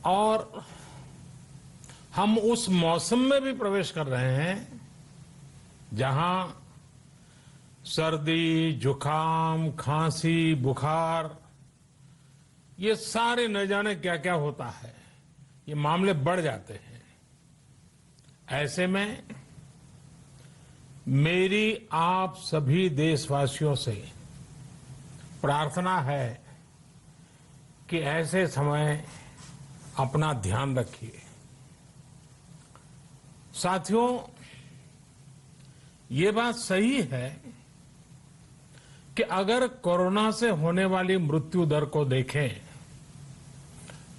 और हम उस मौसम में भी प्रवेश कर रहे हैं जहां सर्दी, जुकाम, खांसी, बुखार, ये सारे न जाने क्या क्या होता है, ये मामले बढ़ जाते हैं। ऐसे में मेरी आप सभी देशवासियों से प्रार्थना है कि ऐसे समय अपना ध्यान रखिए। साथियों, ये बात सही है कि अगर कोरोना से होने वाली मृत्यु दर को देखें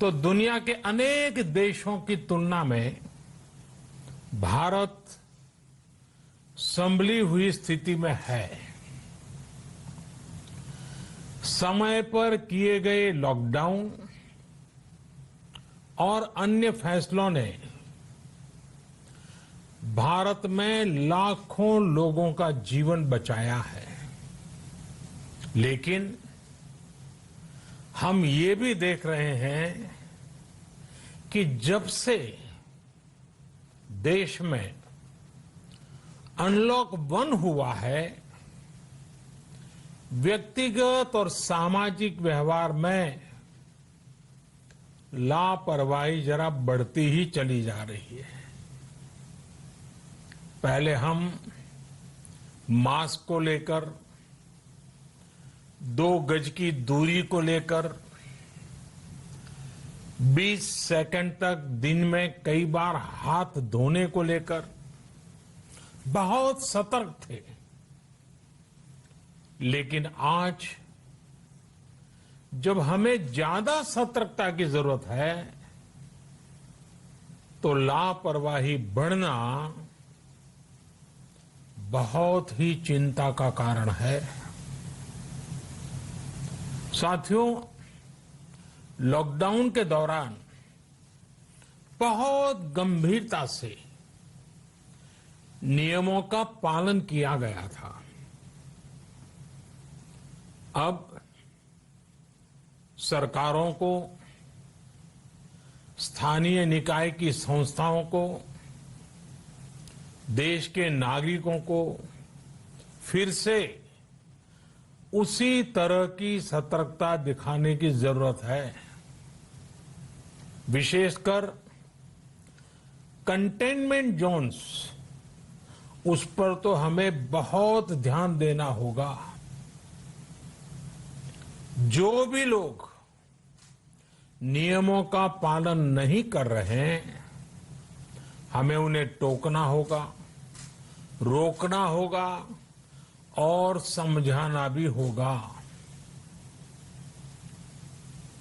तो दुनिया के अनेक देशों की तुलना में भारत संभली हुई स्थिति में है। समय पर किए गए लॉकडाउन और अन्य फैसलों ने भारत में लाखों लोगों का जीवन बचाया है, लेकिन हम ये भी देख रहे हैं कि जब से देश में अनलॉक 1 हुआ है, व्यक्तिगत और सामाजिक व्यवहार में लापरवाही जरा बढ़ती ही चली जा रही है। पहले हम मास्क को लेकर, 2 गज की दूरी को लेकर 20 सेकंड तक दिन में कई बार हाथ धोने को लेकर बहुत सतर्क थे, लेकिन आज जब हमें ज्यादा सतर्कता की जरूरत है तो लापरवाही बढ़ना बहुत ही चिंता का कारण है। साथियों, लॉकडाउन के दौरान बहुत गंभीरता से नियमों का पालन किया गया था। अब सरकारों को, स्थानीय निकाय की संस्थाओं को, देश के नागरिकों को फिर से उसी तरह की सतर्कता दिखाने की जरूरत है। विशेषकर कंटेनमेंट जोन्स, उस पर तो हमें बहुत ध्यान देना होगा। जो भी लोग नियमों का पालन नहीं कर रहे हैं, हमें उन्हें टोकना होगा, रोकना होगा और समझाना भी होगा।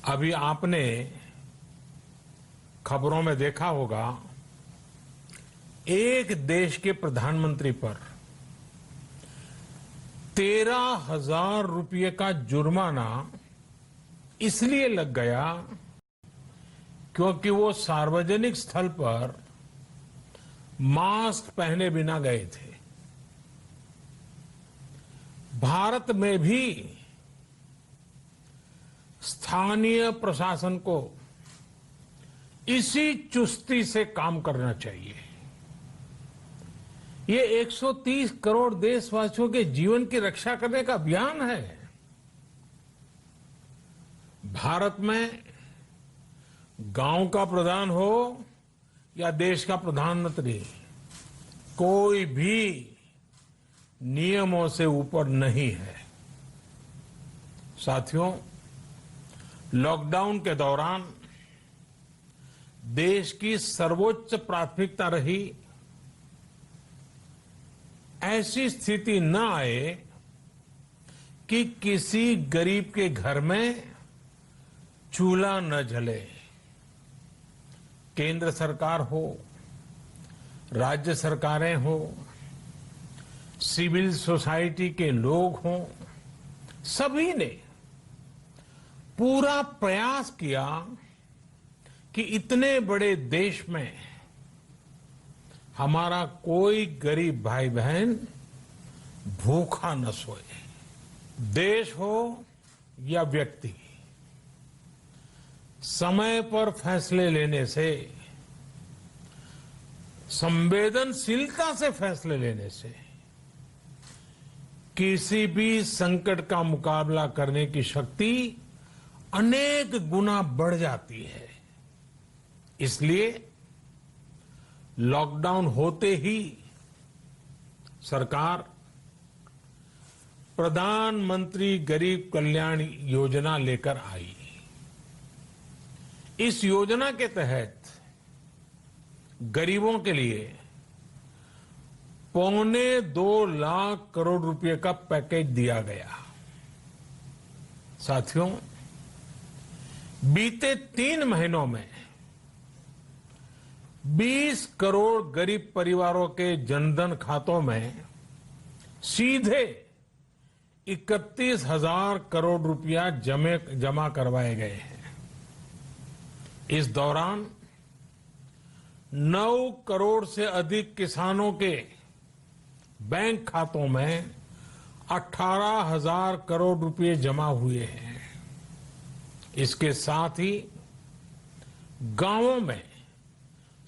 अभी आपने खबरों में देखा होगा, एक देश के प्रधानमंत्री पर 13,000 रुपये का जुर्माना इसलिए लग गया क्योंकि वो सार्वजनिक स्थल पर मास्क पहने बिना गए थे। भारत में भी स्थानीय प्रशासन को इसी चुस्ती से काम करना चाहिए। ये 130 करोड़ देशवासियों के जीवन की रक्षा करने का अभियान है। भारत में गांव का प्रधान हो या देश का प्रधानमंत्री, कोई भी नियमों से ऊपर नहीं है। साथियों, लॉकडाउन के दौरान देश की सर्वोच्च प्राथमिकता रही ऐसी स्थिति न आए कि किसी गरीब के घर में चूल्हा न जले। केंद्र सरकार हो, राज्य सरकारें हो, सिविल सोसाइटी के लोग हों, सभी ने पूरा प्रयास किया कि इतने बड़े देश में हमारा कोई गरीब भाई बहन भूखा न सोए। देश हो या व्यक्ति, समय पर फैसले लेने से, संवेदनशीलता से फैसले लेने से किसी भी संकट का मुकाबला करने की शक्ति अनेक गुना बढ़ जाती है। इसलिए लॉकडाउन होते ही सरकार प्रधानमंत्री गरीब कल्याण योजना लेकर आई। इस योजना के तहत गरीबों के लिए 2.25 लाख करोड़ रुपए का पैकेज दिया गया। साथियों, बीते 3 महीनों में 20 करोड़ गरीब परिवारों के जनधन खातों में सीधे 31,000 करोड़ रुपया जमा करवाए गए हैं। इस दौरान 9 करोड़ से अधिक किसानों के बैंक खातों में 18,000 करोड़ रुपए जमा हुए हैं। इसके साथ ही गांवों में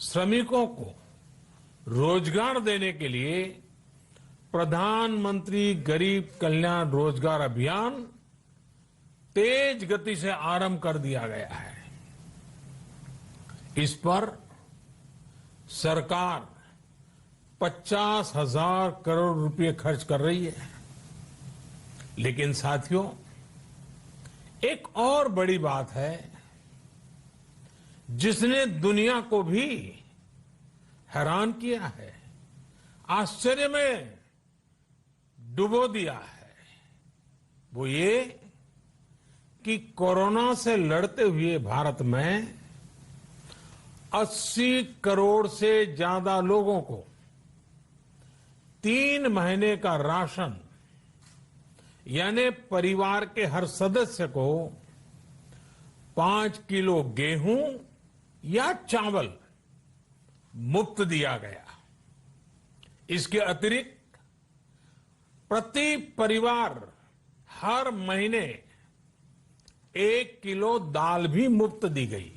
श्रमिकों को रोजगार देने के लिए प्रधानमंत्री गरीब कल्याण रोजगार अभियान तेज गति से आरंभ कर दिया गया है। इस पर सरकार 50,000 करोड़ रुपए खर्च कर रही है। लेकिन साथियों, एक और बड़ी बात है जिसने दुनिया को भी हैरान किया है, आश्चर्य में डुबो दिया है। वो ये कि कोरोना से लड़ते हुए भारत में 80 करोड़ से ज्यादा लोगों को 3 महीने का राशन, यानी परिवार के हर सदस्य को 5 किलो गेहूं या चावल मुफ्त दिया गया। इसके अतिरिक्त प्रति परिवार हर महीने 1 किलो दाल भी मुफ्त दी गई।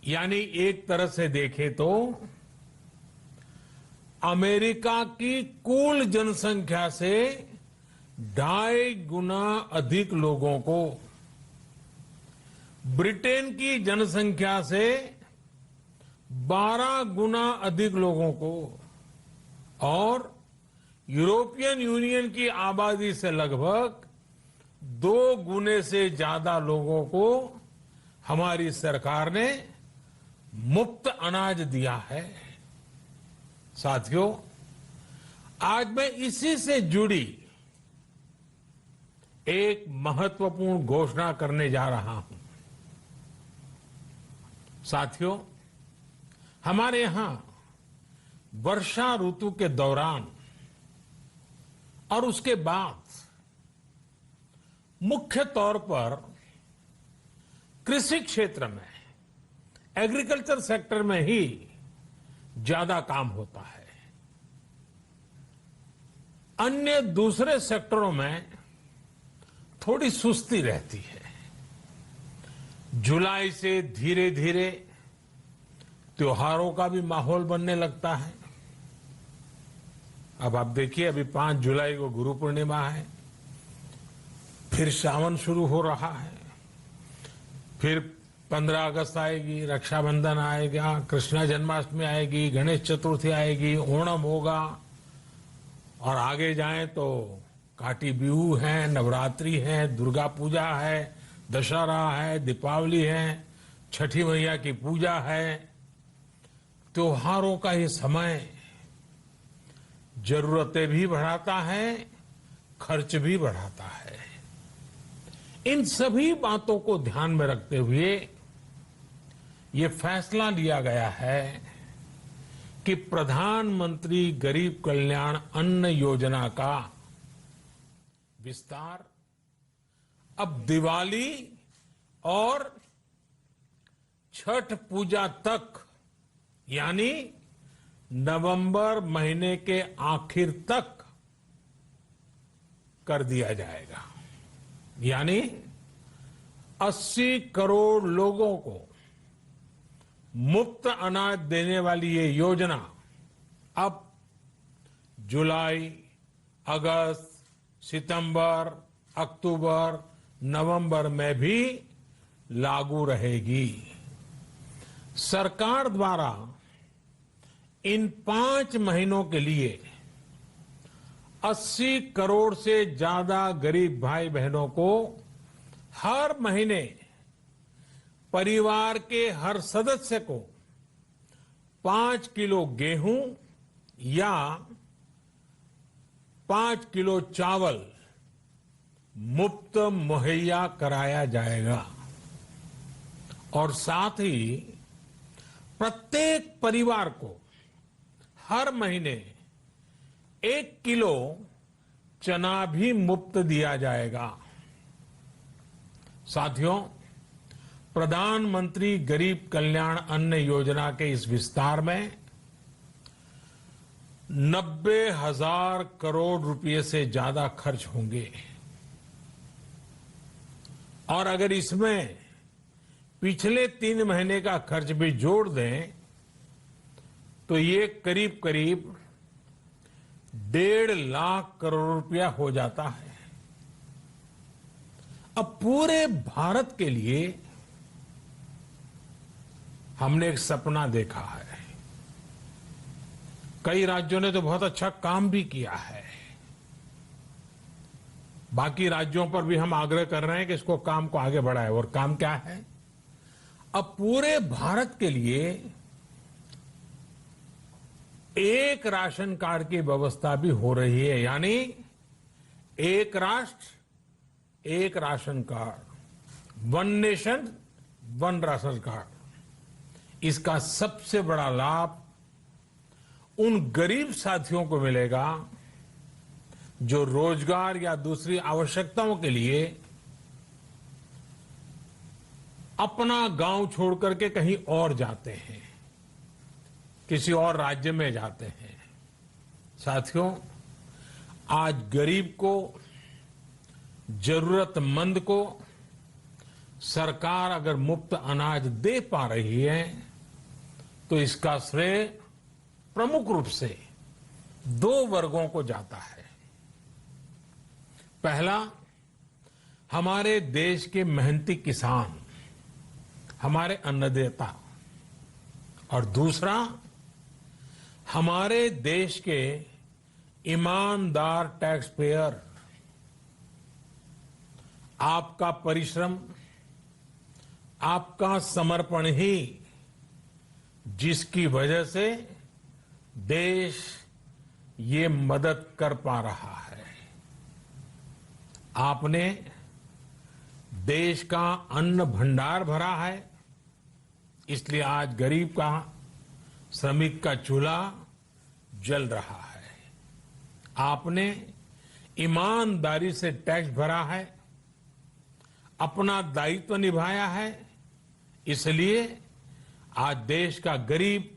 यानी एक तरह से देखें तो अमेरिका की कुल जनसंख्या से 2.5 गुना अधिक लोगों को, ब्रिटेन की जनसंख्या से 12 गुना अधिक लोगों को और यूरोपियन यूनियन की आबादी से लगभग 2 गुने से ज्यादा लोगों को हमारी सरकार ने मुफ्त अनाज दिया है। साथियों, आज मैं इसी से जुड़ी एक महत्वपूर्ण घोषणा करने जा रहा हूं। साथियों, हमारे यहां वर्षा ऋतु के दौरान और उसके बाद मुख्य तौर पर कृषि क्षेत्र में, एग्रीकल्चर सेक्टर में ही ज्यादा काम होता है। अन्य दूसरे सेक्टरों में थोड़ी सुस्ती रहती है। जुलाई से धीरे धीरे त्योहारों का भी माहौल बनने लगता है। अब आप देखिए, अभी 5 जुलाई को गुरु पूर्णिमा है, फिर सावन शुरू हो रहा है, फिर 15 अगस्त आएगी, रक्षाबंधन आएगा, कृष्ण जन्माष्टमी आएगी, गणेश चतुर्थी आएगी, ओणम होगा और आगे जाएं तो काटी बिहू है, नवरात्रि है, दुर्गा पूजा है, दशहरा है, दीपावली है, छठी मैया की पूजा है। त्योहारों का ये समय जरूरतें भी बढ़ाता है, खर्च भी बढ़ाता है। इन सभी बातों को ध्यान में रखते हुए ये फैसला लिया गया है कि प्रधानमंत्री गरीब कल्याण अन्न योजना का विस्तार अब दिवाली और छठ पूजा तक, यानी नवंबर महीने के आखिर तक कर दिया जाएगा। यानी 80 करोड़ लोगों को मुफ्त अनाज देने वाली ये योजना अब जुलाई, अगस्त, सितंबर, अक्टूबर, नवंबर में भी लागू रहेगी। सरकार द्वारा इन 5 महीनों के लिए 80 करोड़ से ज्यादा गरीब भाई बहनों को हर महीने परिवार के हर सदस्य को 5 किलो गेहूं या 5 किलो चावल मुफ्त मुहैया कराया जाएगा और साथ ही प्रत्येक परिवार को हर महीने 1 किलो चना भी मुफ्त दिया जाएगा। साथियों, प्रधानमंत्री गरीब कल्याण अन्न योजना के इस विस्तार में 90,000 करोड़ रुपए से ज्यादा खर्च होंगे और अगर इसमें पिछले 3 महीने का खर्च भी जोड़ दें तो ये करीब करीब 1.5 लाख करोड़ रुपया हो जाता है। अब पूरे भारत के लिए हमने एक सपना देखा है। कई राज्यों ने तो बहुत अच्छा काम भी किया है। बाकी राज्यों पर भी हम आग्रह कर रहे हैं कि इसको काम को आगे बढ़ाएं। और काम क्या है? अब पूरे भारत के लिए एक राशन कार्ड की व्यवस्था भी हो रही है, यानी एक राष्ट्र एक ration card, one nation one ration card. इसका सबसे बड़ा लाभ उन गरीब साथियों को मिलेगा जो रोजगार या दूसरी आवश्यकताओं के लिए अपना गांव छोड़ करके कहीं और जाते हैं, किसी और राज्य में जाते हैं। साथियों, आज गरीब को, जरूरतमंद को सरकार अगर मुफ्त अनाज दे पा रही है तो इसका श्रेय प्रमुख रूप से 2 वर्गों को जाता है। पहला, हमारे देश के मेहनती किसान, हमारे अन्नदाता, और दूसरा हमारे देश के ईमानदार टैक्स पेयर। आपका परिश्रम, आपका समर्पण ही जिसकी वजह से देश ये मदद कर पा रहा है। आपने देश का अन्न भंडार भरा है, इसलिए आज गरीब का, श्रमिक का चूल्हा जल रहा है। आपने ईमानदारी से टैक्स भरा है, अपना दायित्व निभाया है, इसलिए आज देश का गरीब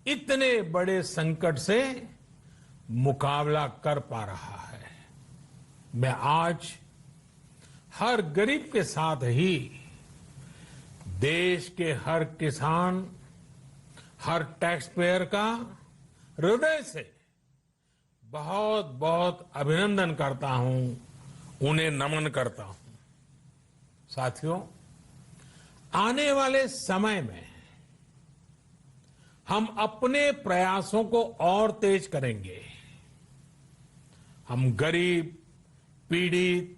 इतने बड़े संकट से मुकाबला कर पा रहा है। मैं आज हर गरीब के साथ ही देश के हर किसान, हर टैक्स पेयर का हृदय से बहुत बहुत अभिनंदन करता हूं, उन्हें नमन करता हूं। साथियों, आने वाले समय में हम अपने प्रयासों को और तेज करेंगे। हम गरीब, पीड़ित,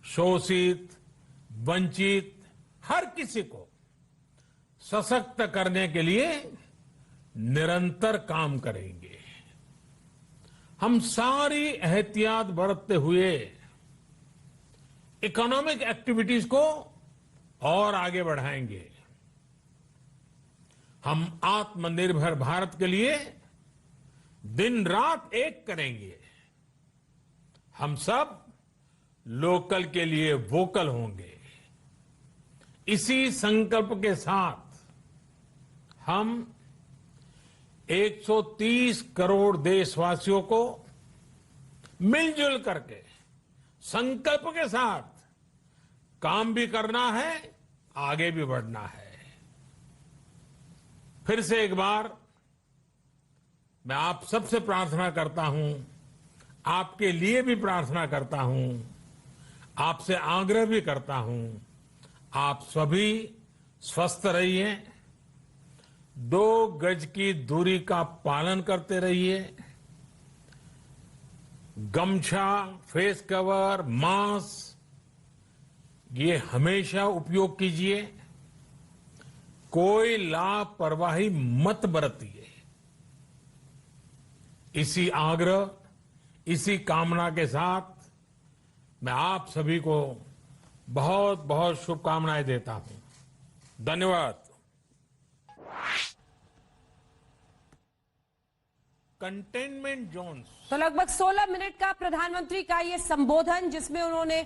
शोषित, वंचित हर किसी को सशक्त करने के लिए निरंतर काम करेंगे। हम सारी एहतियात बरतते हुए इकोनॉमिक एक्टिविटीज को और आगे बढ़ाएंगे। हम आत्मनिर्भर भारत के लिए दिन रात एक करेंगे। हम सब लोकल के लिए वोकल होंगे। इसी संकल्प के साथ हम 130 करोड़ देशवासियों को मिलजुल करके संकल्प के साथ काम भी करना है, आगे भी बढ़ना है। फिर से एक बार मैं आप सबसे प्रार्थना करता हूं, आपके लिए भी प्रार्थना करता हूं, आपसे आग्रह भी करता हूं, आप सभी स्वस्थ रहिए, 2 गज की दूरी का पालन करते रहिए, गमछा, फेस कवर, मास्क ये हमेशा उपयोग कीजिए, कोई लापरवाही मत बरतिए। इसी आग्रह, इसी कामना के साथ मैं आप सभी को बहुत बहुत शुभकामनाएं देता हूं। धन्यवाद। Containment zones. तो लगभग 16 मिनट का प्रधानमंत्री का ये संबोधन, जिसमें उन्होंने